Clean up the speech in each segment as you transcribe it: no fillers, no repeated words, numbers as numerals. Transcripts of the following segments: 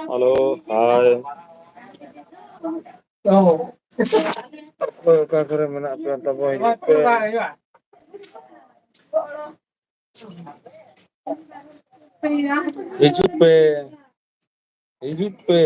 Hello hi क्या करे मैंने अपना तब हिजुक पे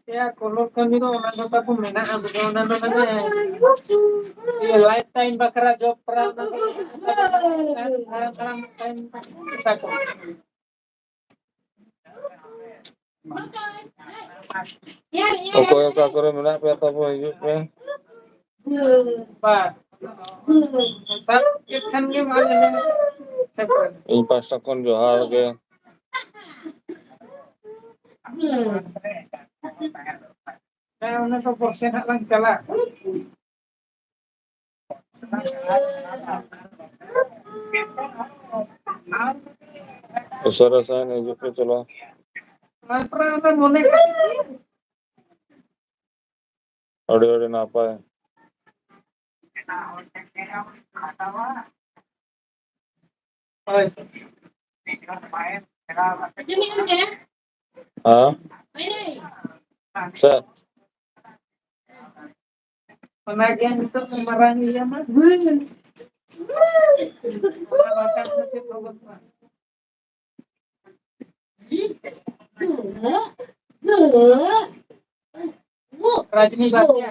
Ya kolor kami no ano pa po mina ang na no na lifetime bakra job pra na sarang time kita ko oko ka mina pa tabo hiyo pe bas sab kithan ke mal in pasta kon johar ke Nah, una proporción lang kala. Usara ne jupe chalo. Matra mone ode na pae. हाँ sir penagihan itu memerangi ya mah Rajini Basya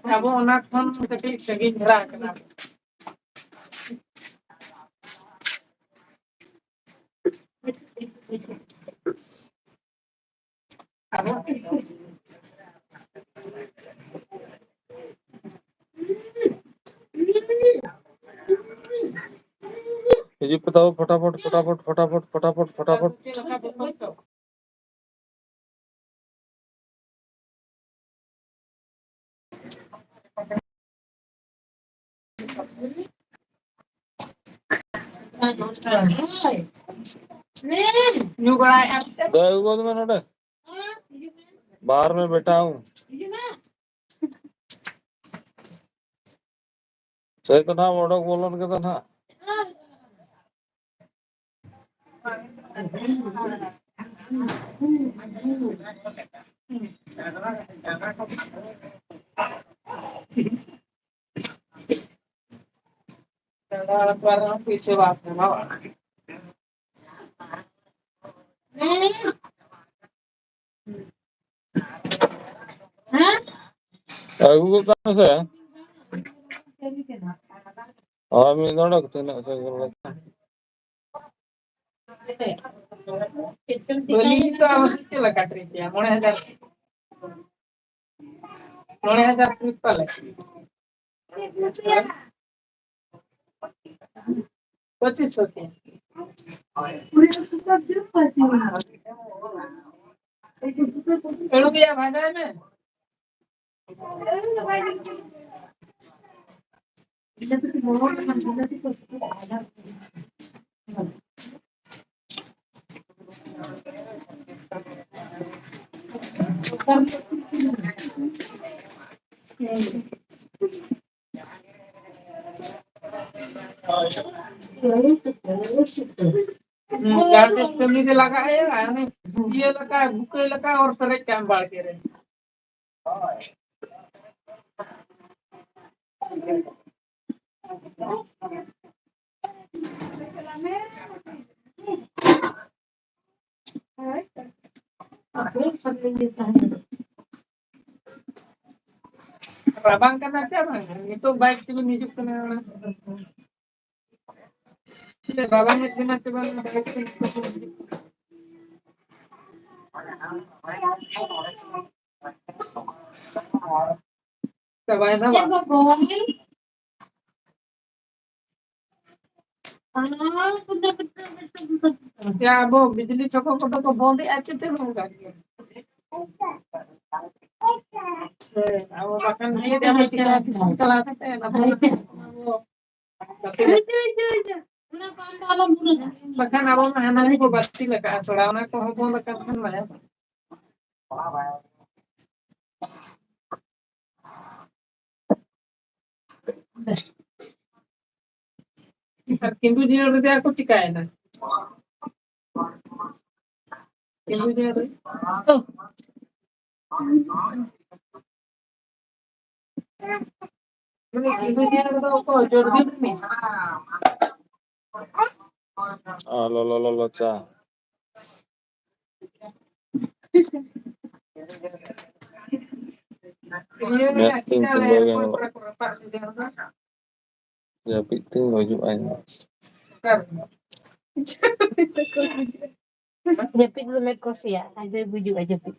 Abo ona khon kati sagi dhara kana ये बताओ फटाफट बाहर में बैठा हूँ सही तो ना वोडक बोलन के तो ना पीछे बात करना अगु कहाँ से है हाँ मैं दोनों को ना से बोली तो आवश्यक चला काट रही थी 9,000 ट्रिपल है 2500 के एड़ो किया भाजा है में कमी के लगा है ये लगा भूखे लगा और तरह क्या बाढ़ के रहे Rabang kan aja bang, itu baik sih menunjuk ke babang itu nanti bang baik sih. Coba itu bang. Ya bu, बिजली चौकों को तो बहुत ही अच्छे से होगा अब bahkan dia dia kita lakukan apa bahkan abang anak ko basti laka soalnya ko hobo laka kan maya কিন্তু dia udah aku cikain na কিন্তু dia oh কিন্তু dia udah ko jorbi ni Lo, cha. Meeting tembaga. Ya, meeting wajib aja. Jepit lu met kosi ya, aja bujuk aja jepit.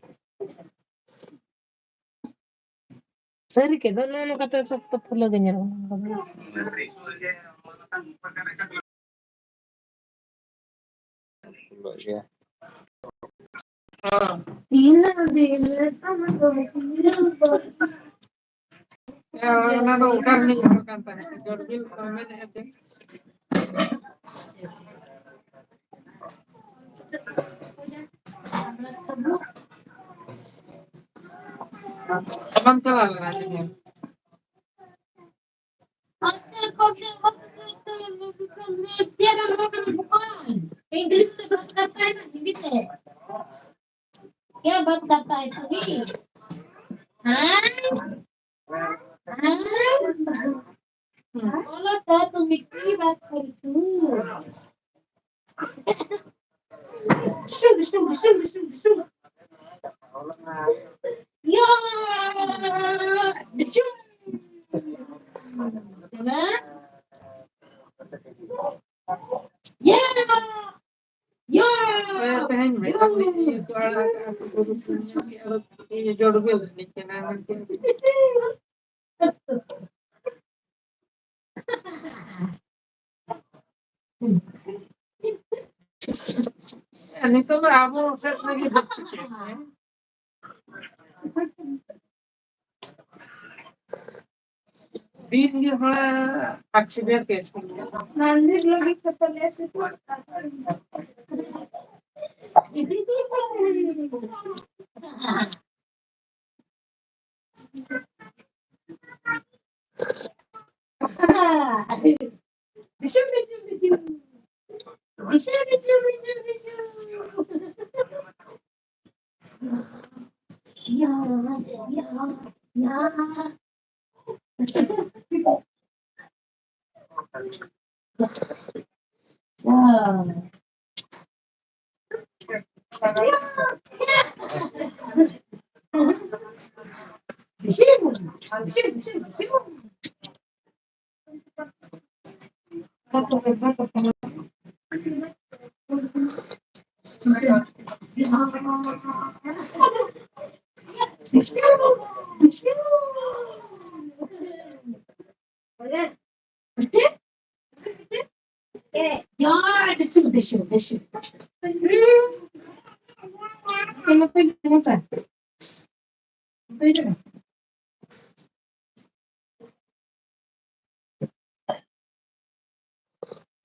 Sari ke dono kata sok pula ganyan. Ya. Ina din ya nado udah nih kan jorbi komen aja abang kalah nanti Inggris itu bahasa apa Inggris ya buat apa itu nih kalau satu mikir buat itu ya ya ya pengen makeup nih soalnya aku ini jorbi nih karena nanti ini tuh aku set lagi berpikir दिन ये बड़ा accident case मंदिर लगी खतरनाक से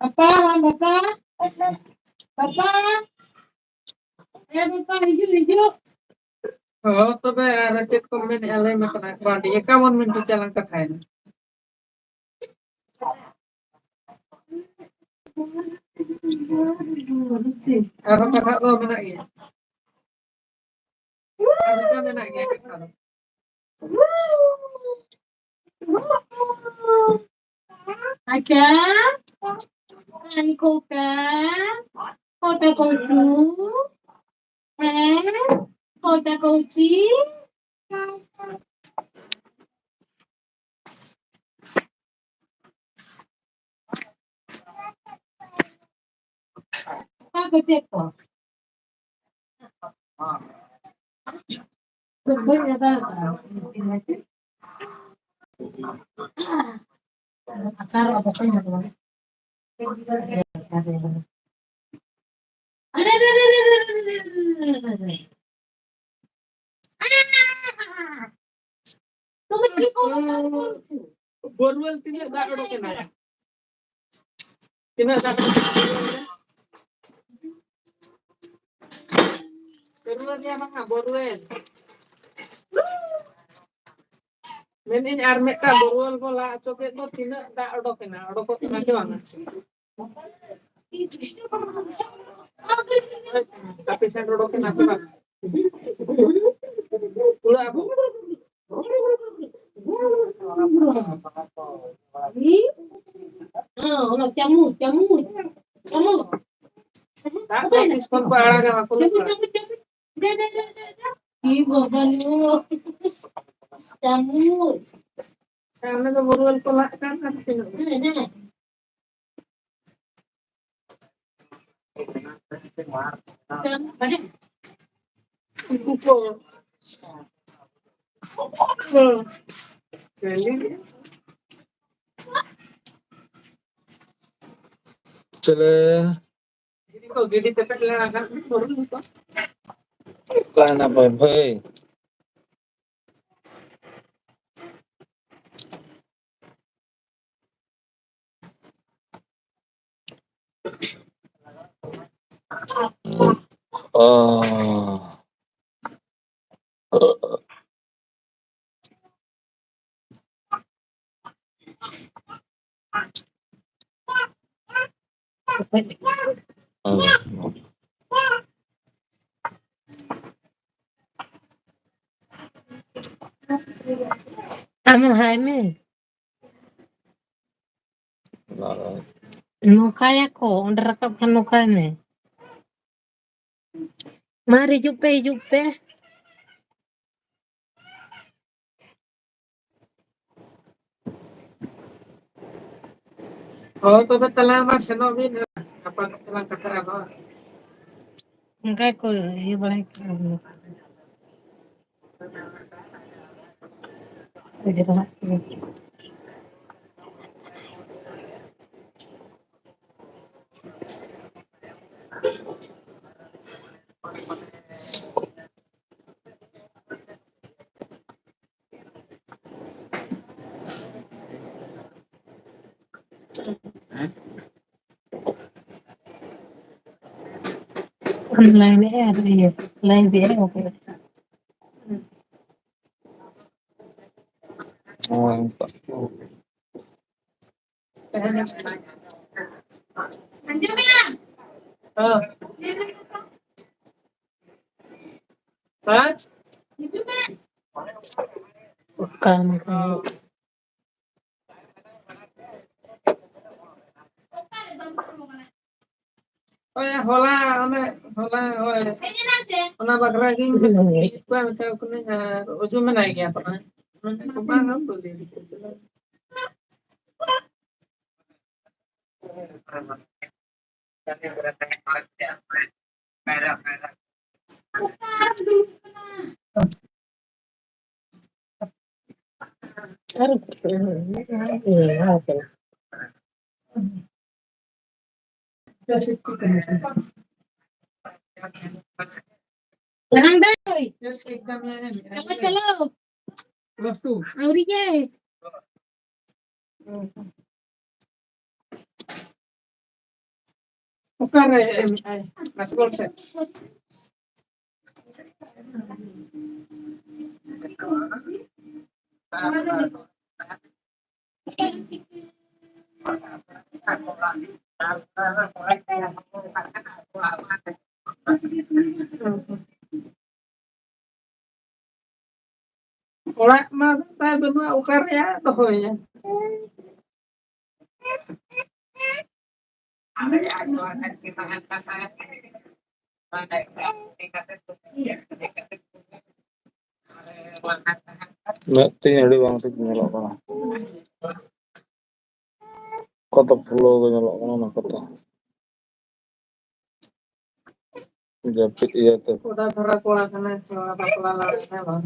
Apa, Bapak? Bapak? Bapak, hijau. Oh, तो मैं check को मैंने अलग में बना क्वांटी 51 मिनट चलन का था ना अब कथा तो मैंने किया अब तो मैंने किया कथा Ada, hai kota, kota kocu, kota koci. Apa itu? Sebenarnya acara apa punya tuh? Borewell तीन दा करो के ना तीन दा बोरवेल dia mana बोरवेल मैंने यार में का बोरवेल बोला चोके तो तीन दा अडो के ना के Vanga tapi saya duduk ke nanti bang ulah apa Camut. tak habis kon ko ala ga ko Ibu balu camut. karena to borual ko la kan चले jadi kok gede tepet lah kan turun itu bukan apa hei oh Amo Jaime, no kaya ko, rakap kan no kaya. Mari jupe. oh to betul lah mas no bin apa telah kata apa Enggak ko, ibalik ko. Pwede ba? Online air, live air, okay. oh Mas Bukan. oh ya hola oh ona bakra ging pa ta kune oju में नहीं गया अपना को बांग हम बोल दे Larang day. yes एकदम है Dapat chalo. वस्तु Auri ke. Ukare masuk se. Orang mah ta benua ukare ya dohoy. Mati ada bang sih nyelok kana. Kota pulau ke nyelok kana kota. Japit iya tuh. Udah dhara kola kana sala bakla la bang.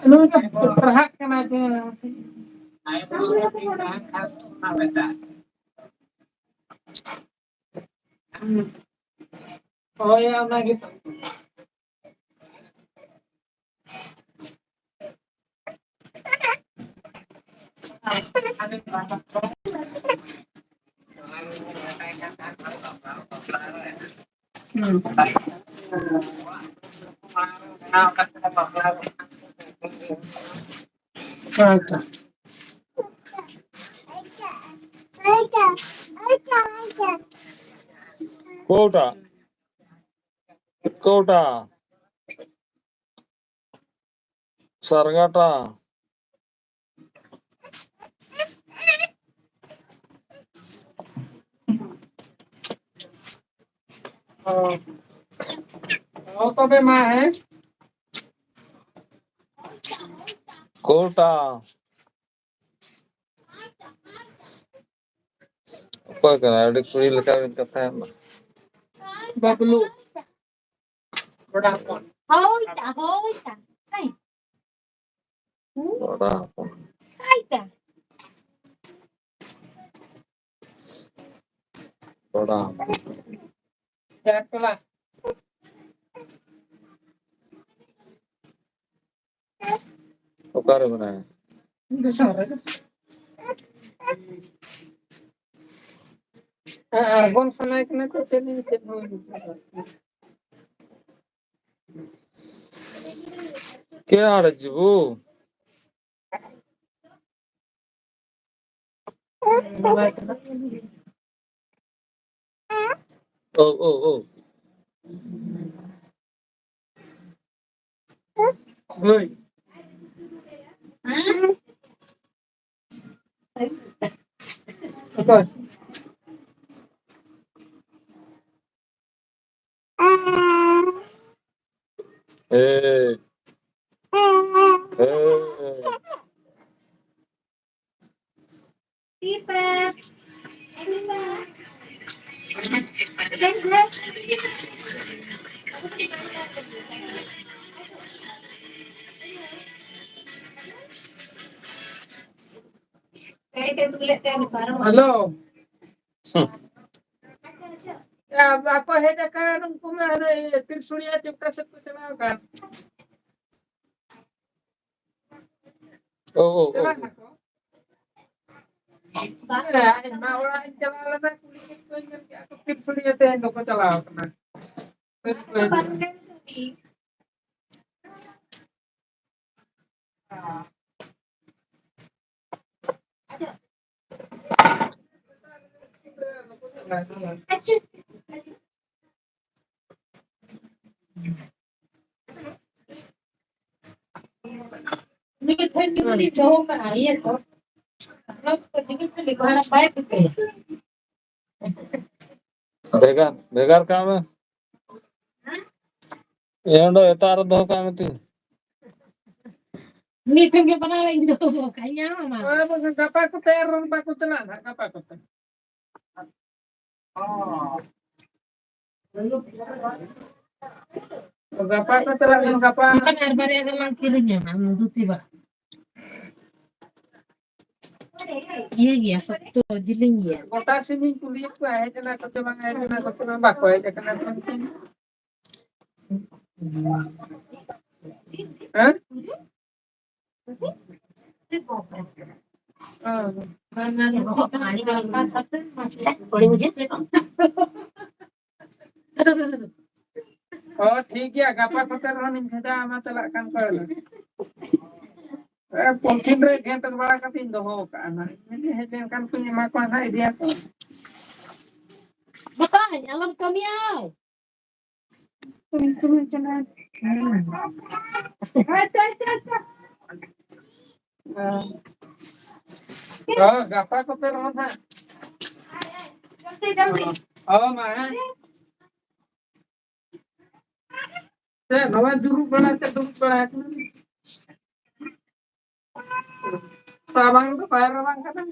Lu berhak kena aja. Oh ya nah gitu. Mantap. Kota. Kota. Sargata. Oh. Oh तबे माँ है Kota. Apa kena ada kuil kawin kata Bablu बड़ा कौन Hoita, hoita. Ay, orang hoita. orang क्या कला Okare mana ya? Urban समय के ना तो चलिए Kya ada jibu? Oh oh oh. भाई apa Eh eh. Tipe. Hello apa heda kan kuma ada tirsulia kita sekut kan Oh oh oh. nah orang jalan na kulit ko yung aku tirsulia teh ko calaw kan Begar begar kami. Yang do etar do kami tu. Meeting के बना लेंगे तो कहीं मama. Gapa ko terong pa ko tala gapa ko gapa ko tala gapa Bukan air bari agar lang kirinya, mama tu tiba. Iya iya, sabtu jiling ya. kota sini kulit ko ay na ko tama ay na ko tama ba ko ay kana Hah? Oh, ठीक है gapa kotor running kita ama celak kan kalau mungkin re gentar bala katin doho ka anak ini heden kan punya makan hai dia tuh Makanya alam kami ay. tuh jangan oh gapa kotor running oh mah bawa dulu bala dulu bala sabang itu bayar orang kan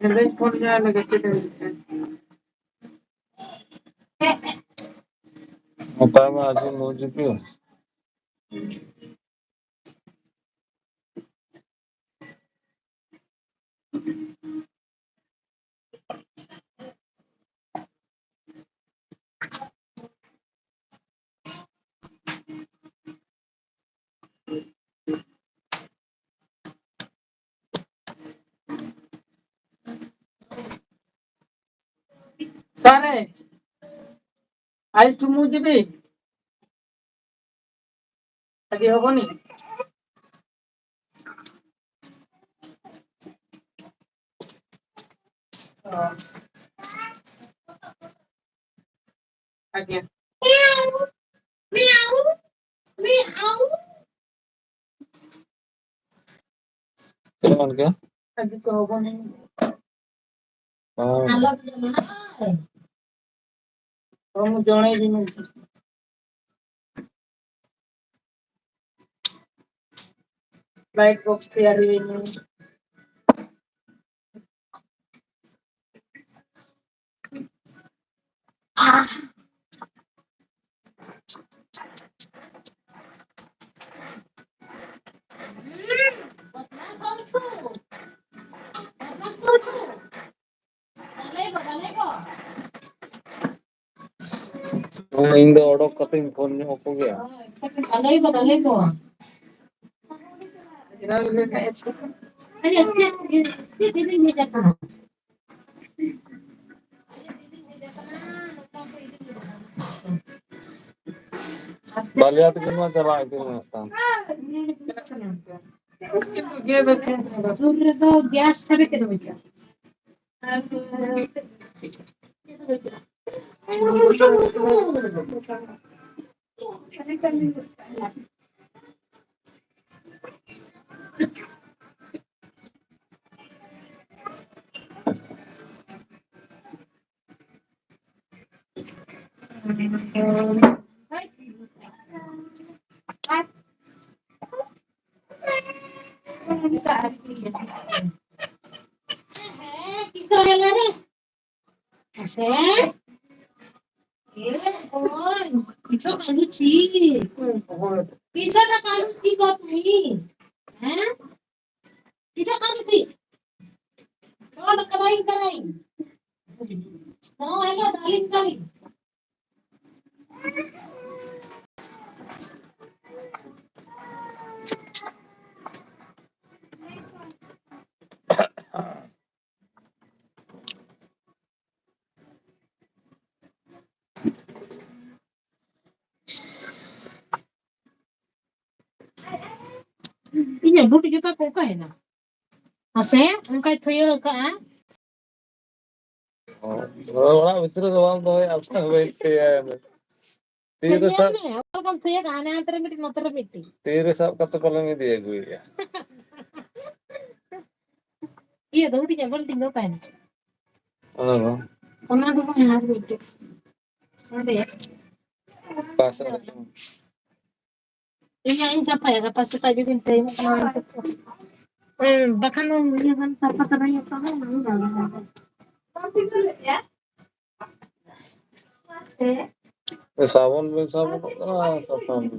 Nanti punya negatif. Apa aja mau juga? Sare, আজ তুমি দিবি আগে হবনি আগে Cuman ke? আগে তো হবনি Oh, ମୁଁ ଜଣେଇବି light box ତିଆରି ହେଇନି ini do order cutting phone ni opo gaya. Baliat ke mana cara itu nastan? सूर्य तो गैस छड़े के बेटा किसो गेला रे ऐसे ये कौन किसो कालू छी किसो ना कालू छी को नहीं हैं किसो कालू छी कौन कराई कराई no है दालिन दालिन ini buat kita kok kayak na ase engkai thaya ka Oh, orang betul orang tu apa betul ya. Tiada sab, kan thaya ka ane antar miti notar miti tiada sab kata kalau ni dia gue ya. iya dah udah jangan tinggal kan Oh, ona tu mah har udah ada ya pasal. ini ain siapa ya kapasitas tadi kan time bahkan ini kan siapa sarang yang sama mana ya sabon bin sabon sabon.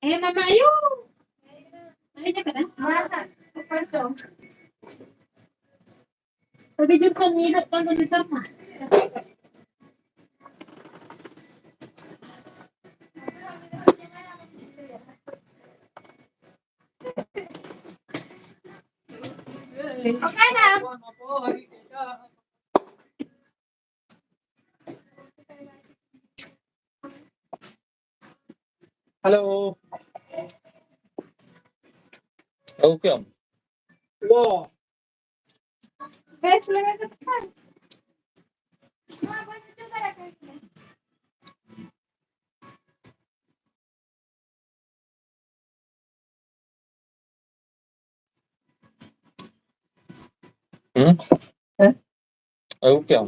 Mama, yun! Ay, ka na? Sabi yung kanina, kano nito ma? Okay na! Hello. Okay. Wow. Best lang ito. Okay.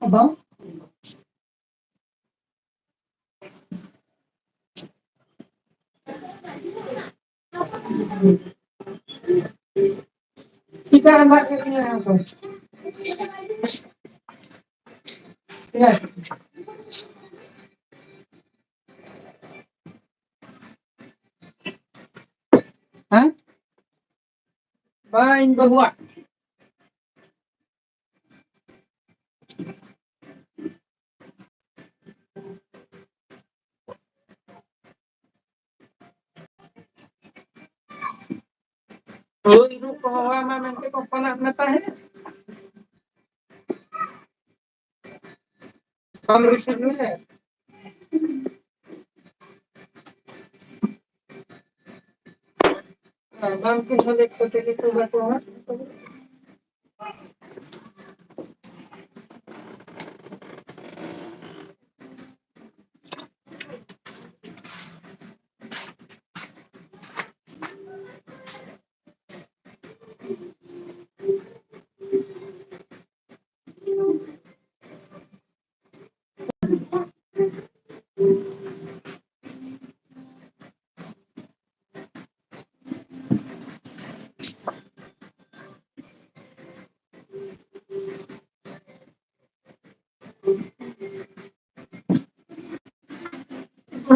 Abang? Kita anak ini apa? Ya. Hah? Bain bahwa. Oh, itu kawan memang kau pernah ngetah ya? Kalau risau ya. Bang kita lihat seperti itu berapa?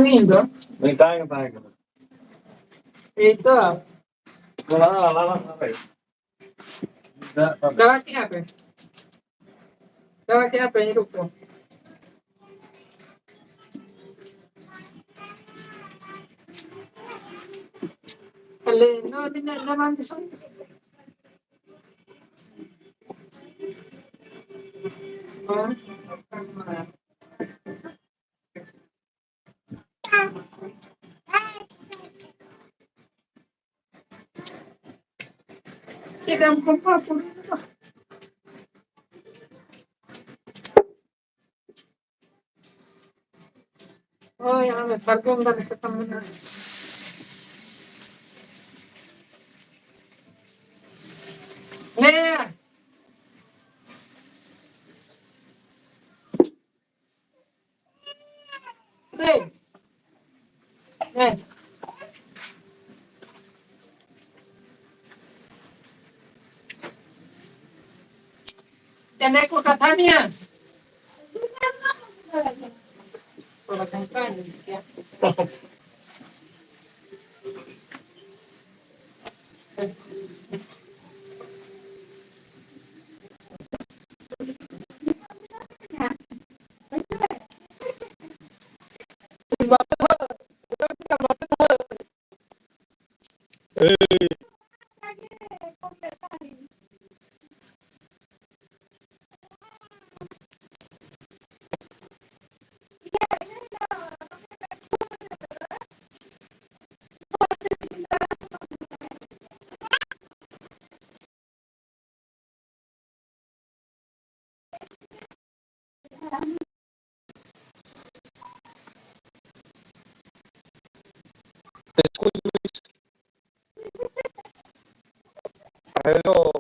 Lindo. May tayo. Itu. Wala. Laki apa? Laki apa ini itu? Kalau no, tidak naman itu. Tidak apa-apa. Oh, yang ada sarung dari setempat. Nih. Nih. Nih. Tendai ko katanya. Kalau kan ya. Hello.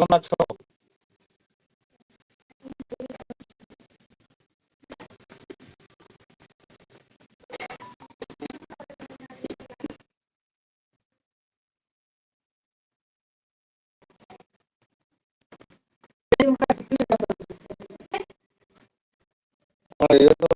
macho. Oh iya tuh,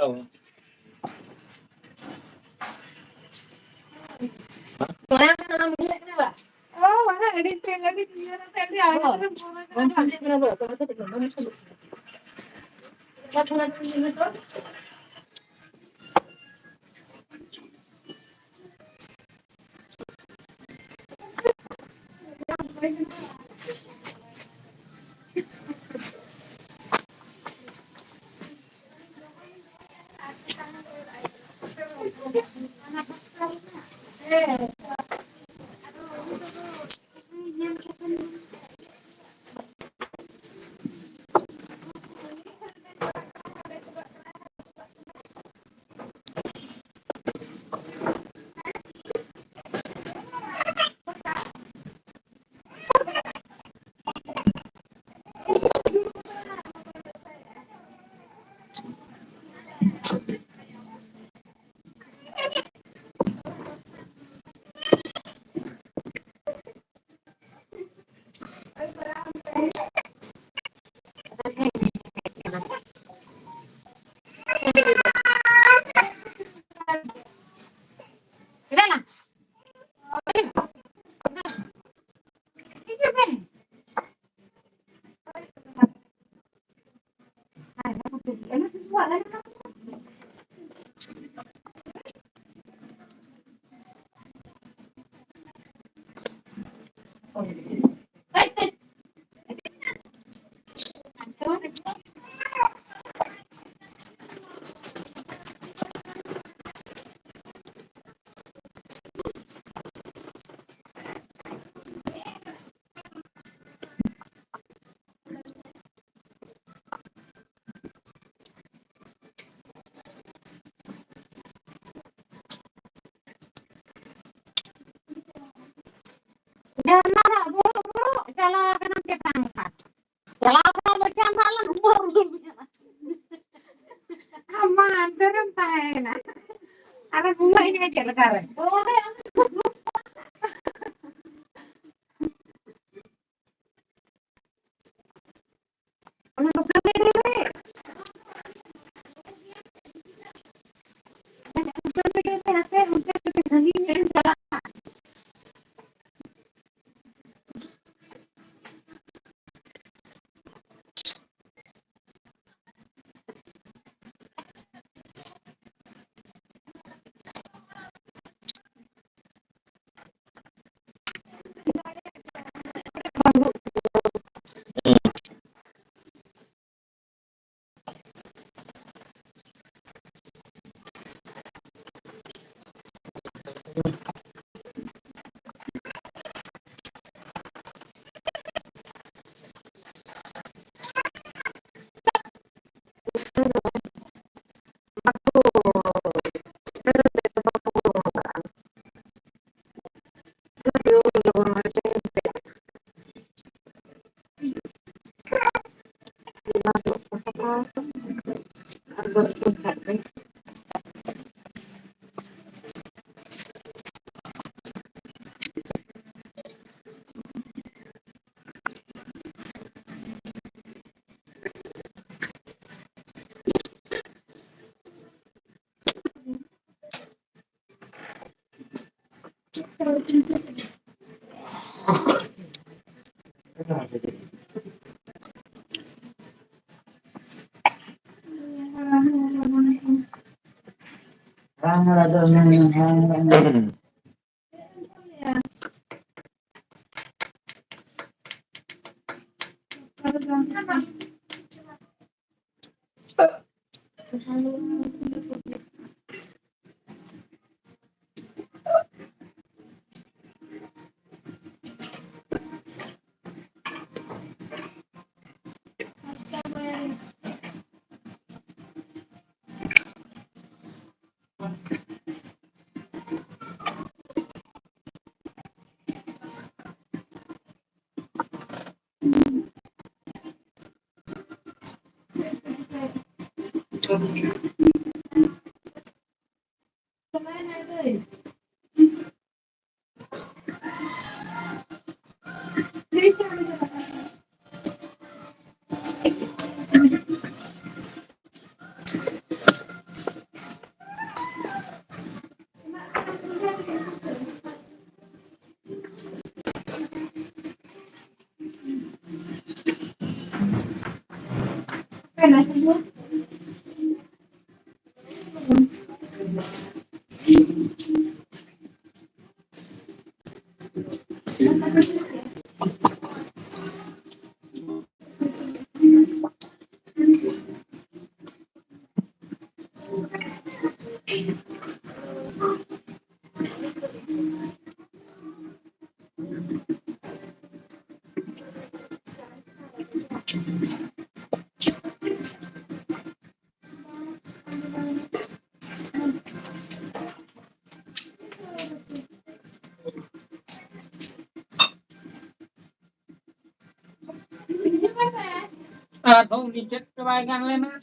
oh. Oh, mana editing tadi ada Không đi chết cái vai găng lên á.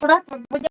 थोड़ा मुझे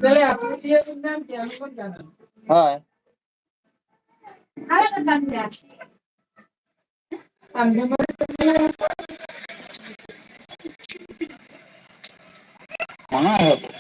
चले आपने ये नाम क्या हमको जाना হয় हमने মনে হয়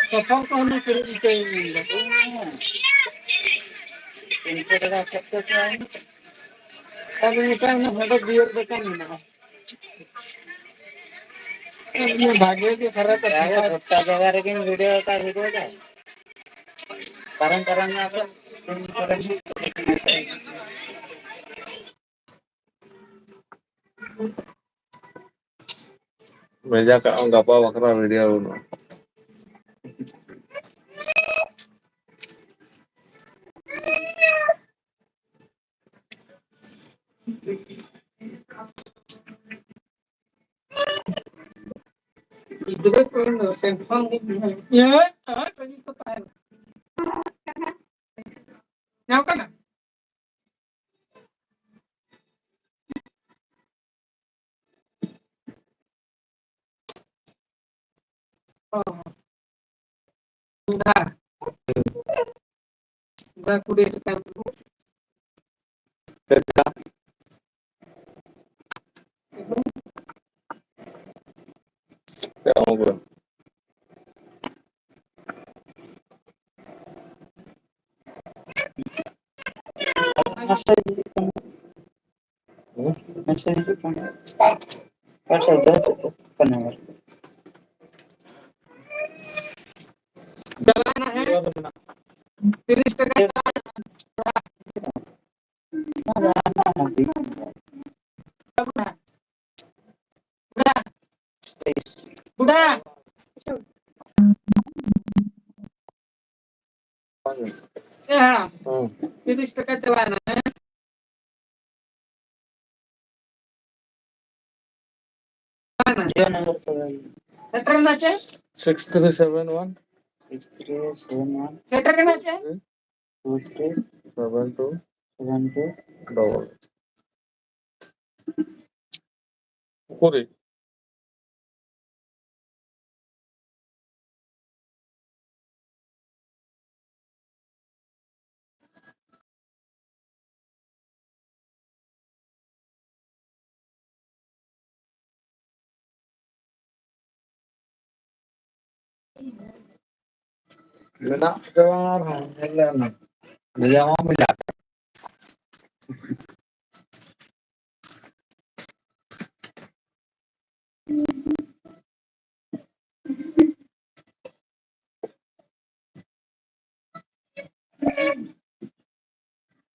सफल कहने के लिए अब ऐसा ना फोटो दियो बता नहीं ना ये भाग्य के खराब है छोटा जगह रे किन वीडियो का कारण कारण ना Meja ka ang gapa wakra video no. इधर को टेंशन ये कहीं तो पाए ना का ना दा कुड़े का Kaya mo. nasa nasa dito pa nasa dito pa naman चलाना है 30 बुढ़ा ये हाँ 30 चलाना है Diyan ang सेटर करना चाहिए 6371 6371 सेटर करना चाहिए 2372 72 double. Kuri. Menak keluar, jalan. Dia mau belajar.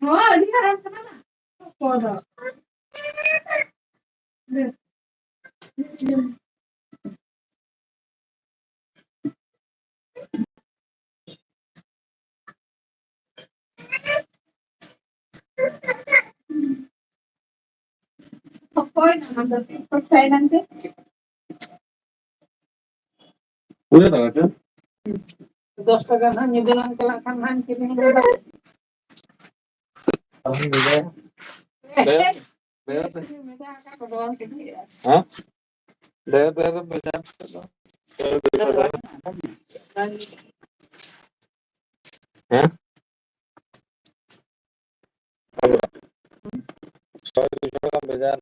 Oh, dia orang mana? Oh, pokoknya nama percaya nanti. Udah tak ada? 10 টাকা ধান নিলাম কেলা খান ধান কিনে নিয়ে Orang juga. Bayar, bayar. Hah? Bayar, bayar, bayar. Hah? Soalnya itu kan bayar.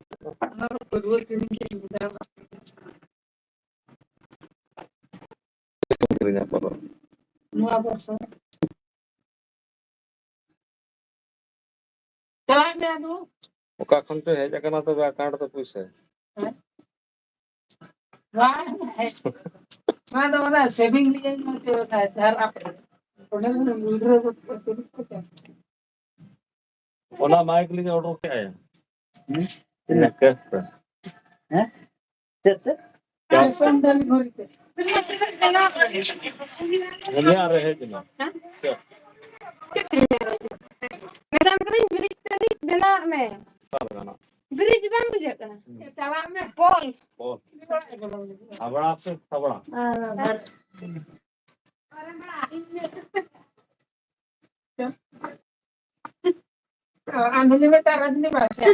Kirinya apa? Oka khon pe hai jaga na to account to paisa. Saving लिए चार आप Ona mic लिए order क्या है? कितना कैश पे? हैं? कितने? कैश पे? नहीं आ रहे हैं कि ना? क्या? साल गाना. ब्रिज बन गया kana चला में पोल और अब आपसे सबड़ा. अरे बड़ा आंधुली में रजनी भाषा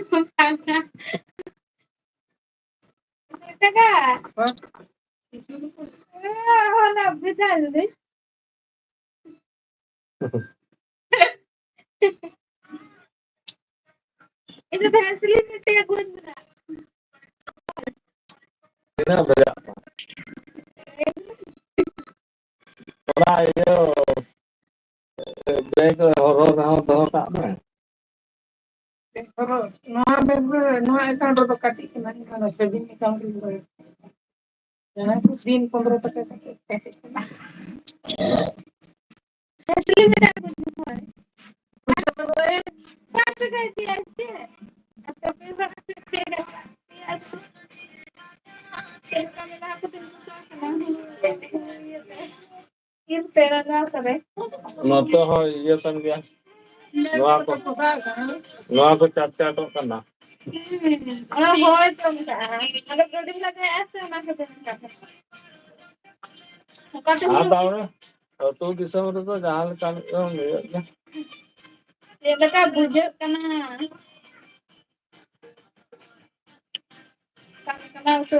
टका होला बिता दे इधर फैसिलिटी का कुछ कितना बजा? थोड़ा ये बैंक और ना तो होता है. नवा अकाउंट तो काटी के नहीं सेविंग अकाउंट दिन 15 टका कैसे फैसिलिटी का कुछ पास कर दिया है अब फिर ये तेरा ना करे ना तो हो ये सन गया. नवा को चाचा तो करना. और होय तुम का अगर प्रोडक्ट लगे ऐसे ना के देना हाँ बावड़ा. तो दिसंबर तो जहाँ चालू होंगे. ये लगा बुझे कना कना उसे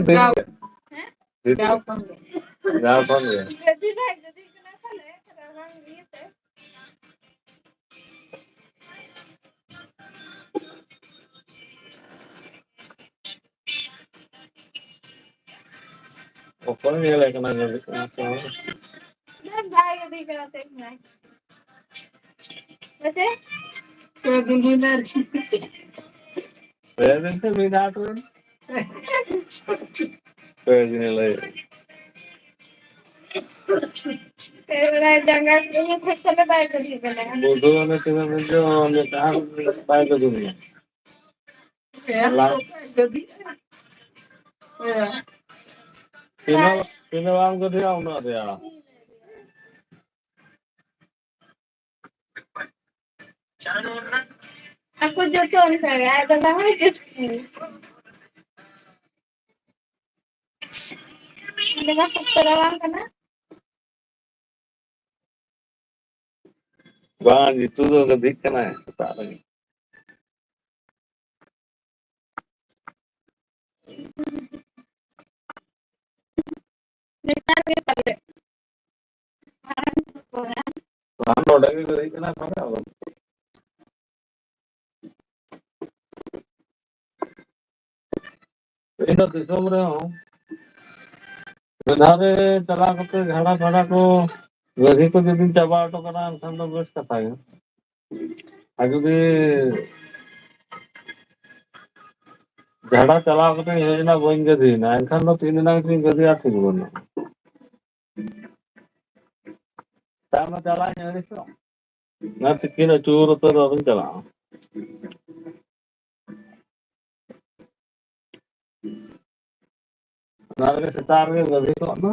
जाओ जाओ कौन गया? वो कौन गया लेकिन ना जल्दी Presente mi dato. Presente lei. Bodo ne tina jo ne ta pai ko dunia. Tina wang ko dia una dia. Aku jodoh saya, tentang rezeki. Dengan sekarang kana Bang itu तो अधिक करना है बता रही. नोडे के गरी के ना पावे अब इन दिसम रे हो धारे चला करते झाड़ा फाड़ा को गरी को जदी चाबा ऑटो करा एनखान दो बेस कथा है आ जदी झाड़ा चला करते हेजना बइन गदी ना एनखान दो तीन ना तीन गदी आ ठीक बनो तामा चला नेरिसो ना तिकिन चूर तो रबिन चला नारे सेतार के गदी को ना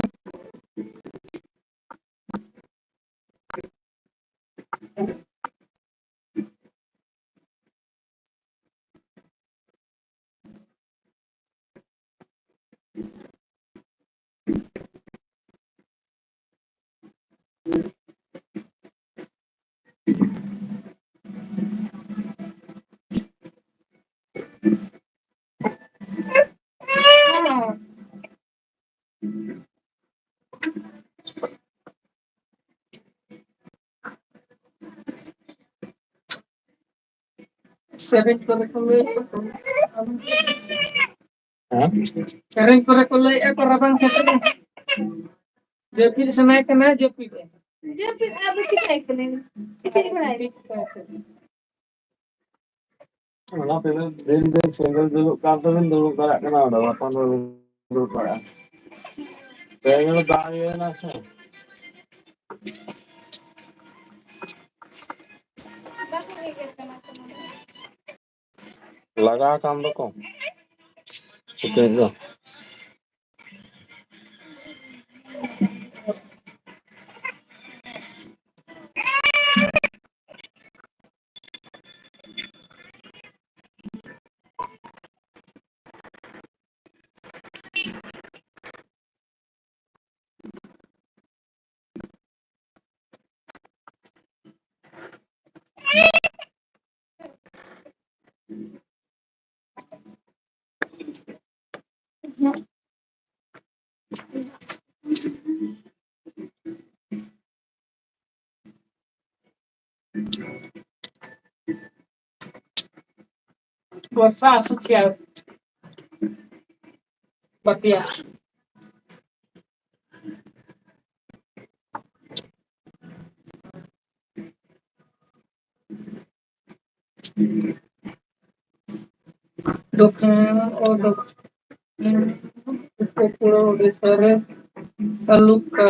sering kore हां sering kore ekor abang sering jepit semai kena jepit अब कितना करेंगे कितनी बनाएंगे ना पहले दिन सिंगल दो कांटो दिन दो करा के ना अपन दो करा पहले दाए ना से लगा काम दो को चिकन दो वर्षा सुखिया बतिया दक्षिण और उत्तर ओडिशा रे तालुका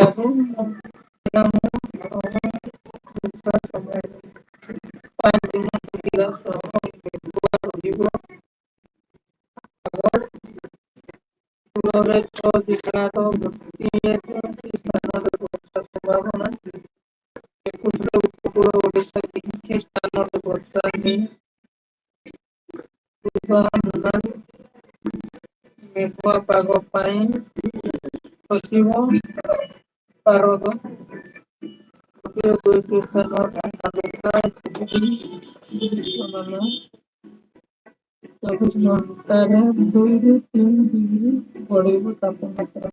मेघुआ पाग पाई पश्चिम पारद चौबीस घंटा 2 ରୁ 3 डिग्री बढ़ेगा तापमात्रा।